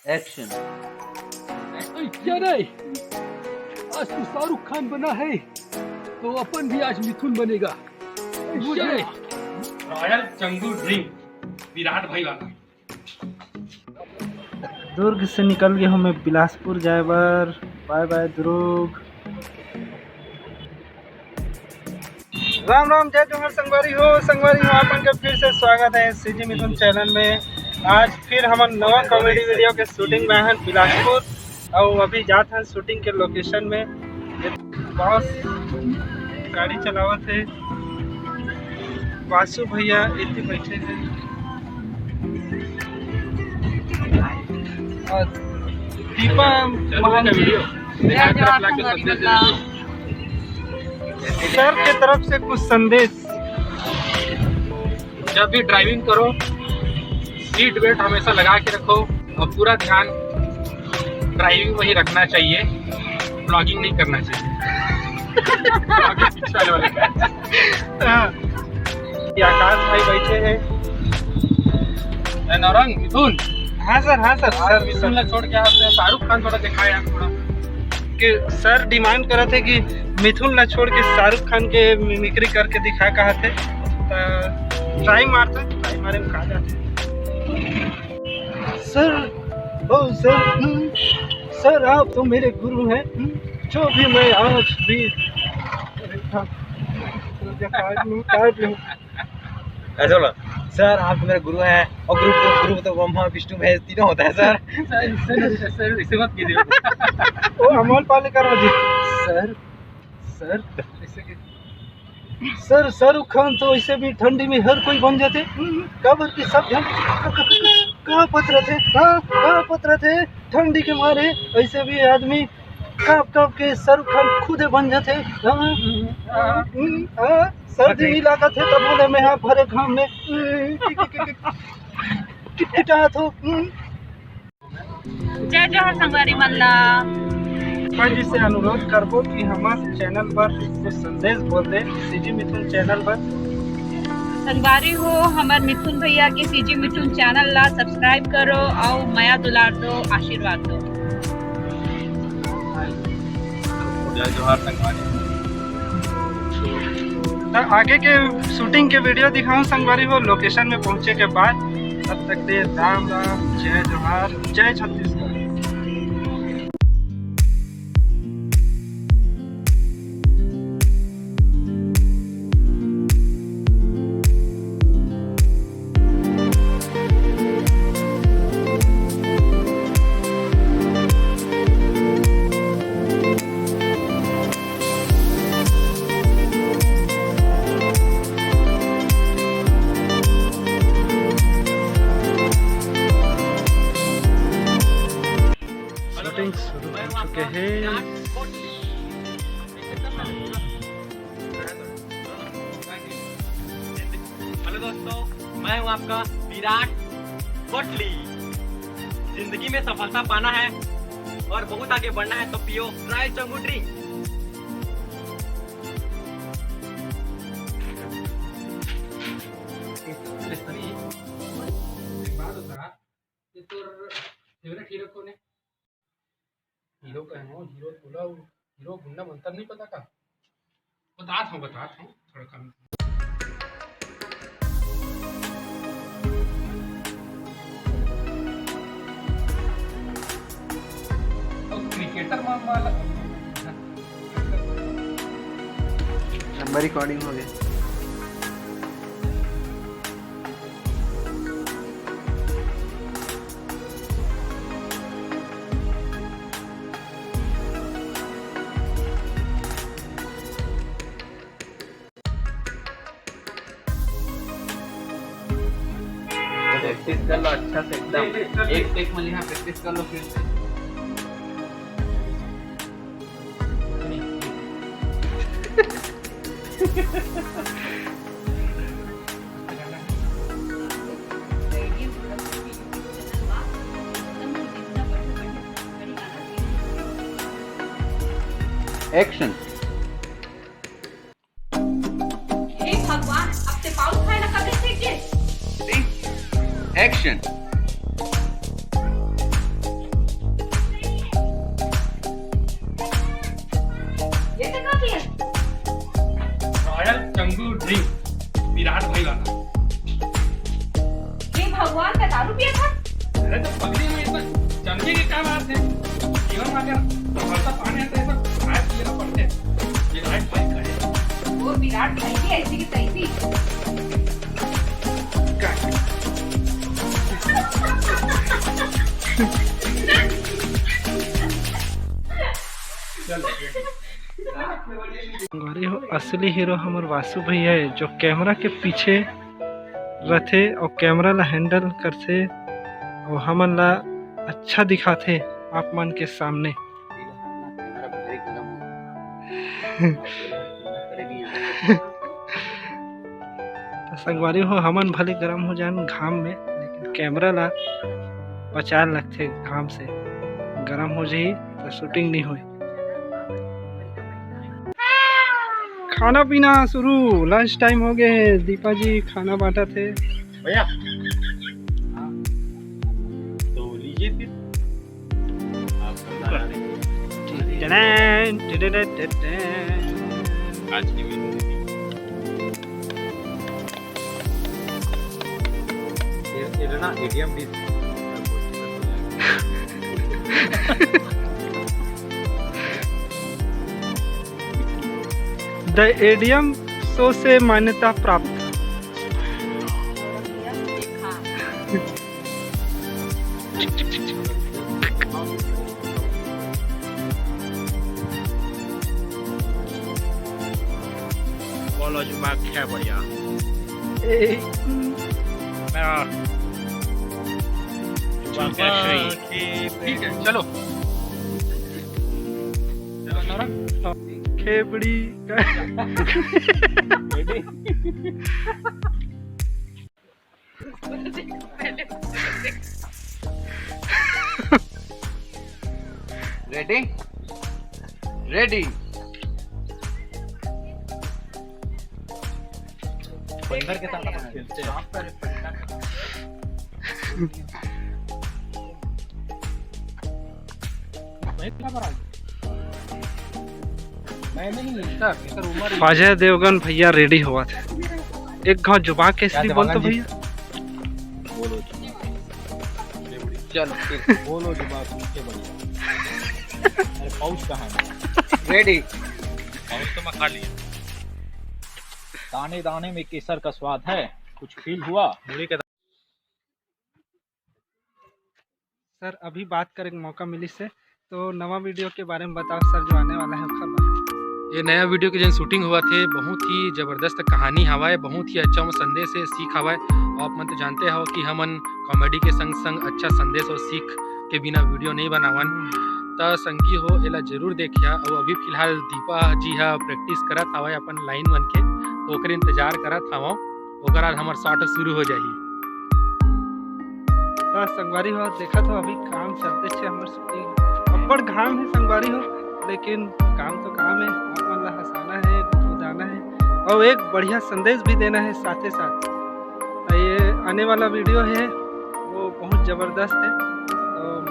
Action. क्या नहीं, आज तो शाहरुख खान बना है तो अपन भी आज मिथुन बनेगा। रॉयल चंगू ड्रिंक विराट भाई वाला। दुर्ग से निकल गए हमें बिलासपुर जाए बर। बाय बाय दुर्ग। राम राम जय जोहर संगवारी हो आपन के फिर से स्वागत है सीजी मिथुन चैनल में। आज फिर हम नवा कॉमेडी वीडियो के शूटिंग में हैं बिलासपुर और अभी जाते हैं शूटिंग के लोकेशन में। बॉस गाड़ी चलावत है, वासु भैया इतने बैठे हैं और दीपा महान वीडियो सर के तरफ से कुछ संदेश। जब भी ड्राइविंग करो सीट बेल्ट हमेशा लगा के रखो और पूरा ध्यान ड्राइविंग में ही रखना चाहिए, ब्लॉगिंग नहीं करना चाहिए। ब्लॉगिंग पीछे वाले वाले। ये आकाश भाई बैठे हैं। नौरंग मिथुन। हाँ सर सर मिथुन ला छोड़ के आते हैं, शाहरुख खान थोड़ा दिखाया यार थोड़ा। कि सर डिमांड करे थे कि मिथुन ला छोड़ के शाहरुख खान के मिमिक्री करके दिखा कहा थे। ट्राई मारे में कहा जाते सर। ओ सर आप तो मेरे गुरु हैं। जो भी मैं आज भी ऐसा बोला सर, आप तो मेरे गुरु हैं और गुरु तो ब्रह्मा विष्णु महेश तीनों होता है सर। सर इसे मत कीजिए। ओ अमोल पालेकर जी। सर शाहरुख खान तो ऐसे भी ठंडी में हर कोई बन जाते। काबर की सब जन कहाँ पत्र थे ठंडी के मारे। ऐसे भी आदमी काप के शाहरुख खान खुद बन जाते। सर्दी इलाका थे तब बोले मैं यहाँ भरे घाम में किटकिटात हो। जय जोहर संगवारी मल्ला। भाई जी से अनुरोध करबो कि हमारे चैनल पर कुछ संदेश बोल दे सीजी मिथुन चैनल पर। संगवारी हो हमार मिथुन भैया के सीजी मिथुन चैनल ला सब्सक्राइब करो और माया दुलार दो, आशीर्वाद दो। जय जोहर संगवारी। आगे के शूटिंग के वीडियो दिखाऊं संगवारी हो लोकेशन में पहुंचे के बाद। तब तक दे राम राम, जय जोहार, जय छत्तीसगढ़। शूटिंग शुरू हो चुके हैं। हेलो दोस्तों, मैं हूं आपका विराट कोहली। जिंदगी में सफलता पाना है और बहुत आगे बढ़ना है तो पियो royal Changu drink. Favourite hero कौन है? हीरो का है हीरो बोला, हीरो गुंडा मंतर नहीं पता का? बताता हूँ थोड़ा कम। क्रिकेटर वाला नंबर रिकॉर्डिंग हो गया। प्रैक्टिस कर लो अच्छा से एकदम। एक टेक में यहाँ प्रैक्टिस कर लो फिर से। एक्शन। हे भगवान, अब ते पाऊस खायला का देते के? एक्शन। क्या बात है, जीवन में अगर सफलता पाने हैं तो ये सब ट्राई किए ना पड़ते हैं। विराट भाई का है, वो विराट भाई की ऐसी की तैसी। संगवारी हो असली हीरो हमार वासु भैया है, जो कैमरा के पीछे रहते और कैमरा ला हैंडल करते और हमन ला अच्छा दिखाते आप मन के सामने। तो संगवारी हो हमन भले गरम हो जान घाम में, लेकिन कैमरा ला बचा लगते घाम से, गरम हो जाई तो शूटिंग नहीं होई। खाना पीना शुरू, लंच टाइम हो गए, दीपा जी खाना बांटा थे। भैया तो लीजिए फिर आज की मेनू ये ना एटीएम भी द एडियम शो से मान्यता प्राप्त। बोलो जुमा क्या बढ़िया ठीक है चलो खेपड़ी रेडी रेडी बंदर के साथ अपन खेलते हैं। अजय देवगन भैया रेडी हुआ थे। एक गांव जुबा केसरी बोलते भैया। चलो बोलो जुबा बढ़िया। अरे पाउच कहाँ है? रेडी पाउच तो मैं खा लिया। दाने दाने में केसर का स्वाद है, कुछ फील हुआ? मुड़ी के सर अभी बात करेंगे मौका मिली से, तो नवा वीडियो के बारे में बताओ सर, जो आने वाला है खबर। ये नया वीडियो के जो शूटिंग हुआ थे, बहुत ही ज़बरदस्त कहानी हवाए, बहुत ही अच्छा संदेश है, सीख हवाए। आप मन तो जानते हो कि हमन कॉमेडी के संग संग अच्छा संदेश और सीख के बिना वीडियो नहीं बनावन। तो संगी हो एला जरूर देखिया। और अभी फिलहाल दीपा जी हा प्रैक्टिस करत हवाए अपन लाइन बन के, तो ओकर इंतजार करत हवा, ओकर बाद हमार शॉट शुरू हो जाही। तो संगवारी हो देखा तो अभी काम चलते छे हमर शूटिंग, अब्बड़ घाम है संगवारी हो, लेकिन काम तो काम है, आप मन ला हंसाना है, उदाना है और एक बढ़िया संदेश भी देना है साथ ही साथ। तो ये आने वाला वीडियो है वो बहुत ज़बरदस्त है, तो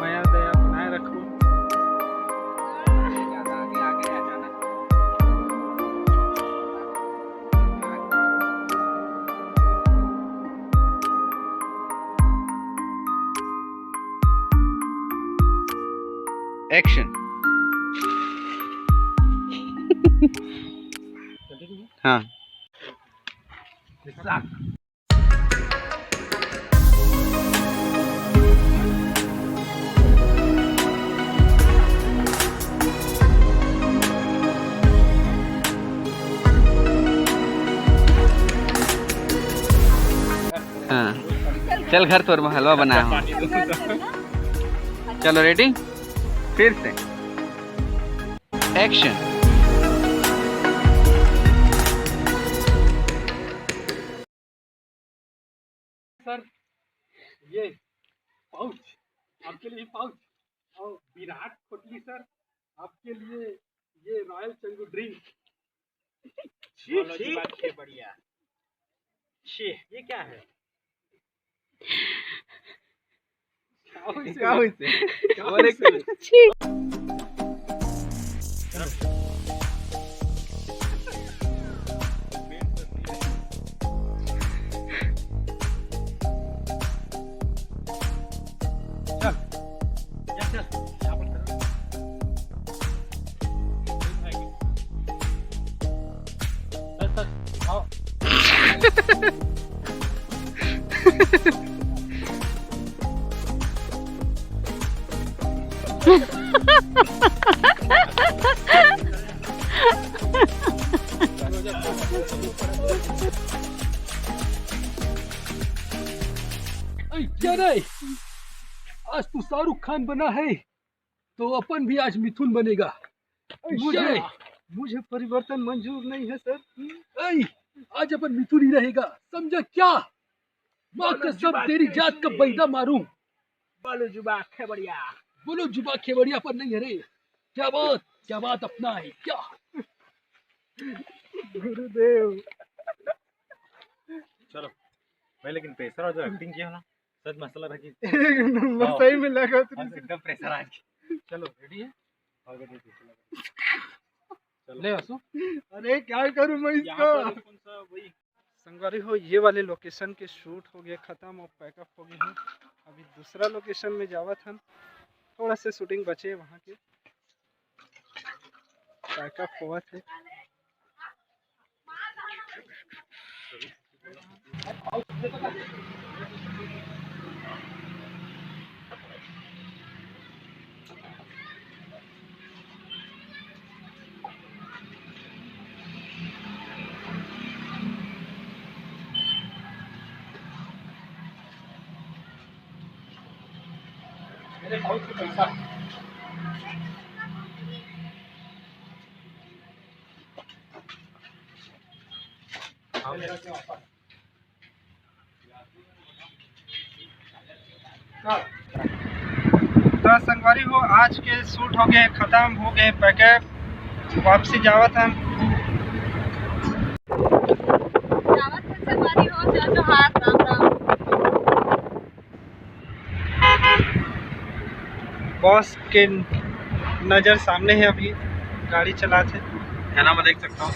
माया दया बनाए रखो। एक्शन। हाँ हाँ चल घर तोर में हलवा बनाया हूँ। चलो रेडी, फिर से एक्शन। सर ये पाउच आपके लिए, पाउच और विराट कोहली सर आपके लिए ये रॉयल चंगू ड्रिंक। बढ़िया। ये क्या है? क्या हुई से? और एक चल क्या नहीं, आज तू शाहरुख खान बना है तो अपन भी आज मिथुन बनेगा। मुझे परिवर्तन मंजूर नहीं है सर। आज अपन मिथुन ही रहेगा, समझा क्या? माँ कसम तेरी जात का बैदा मारूं। बोलो जुबा खेबड़िया। बोलो जुबा खेवड़िया पर नहीं है रे। क्या बात अपना है क्या? गुरुदेव। चलो भाई, लेकिन प्रेशर और जो एक्टिंग किया ना, सच मसाला रखी। एक नंबर सही में लगा एकदम प्रेशर आज। चलो रेडी है? चलो ले आसू। अरे क्या करूं मैं इसका? कौन सा वही संगवारी हो, ये वाले लोकेशन के शूट हो गए खत्म और पैकअप हो गए हैं। अभी दूसरा लोकेशन में जावा था, थोड़ा से शूटिंग बचे वहाँ के, पैकअप हुआ थे। तो संगवारी हो, आज के शूट हो गए खत्म, हो गए पैकअप, वापसी जावा था। संगवारी हो, जो हाथ राम राम। बॉस के नज़र सामने है, अभी गाड़ी चलाते। क्या नाम देख सकता हूँ।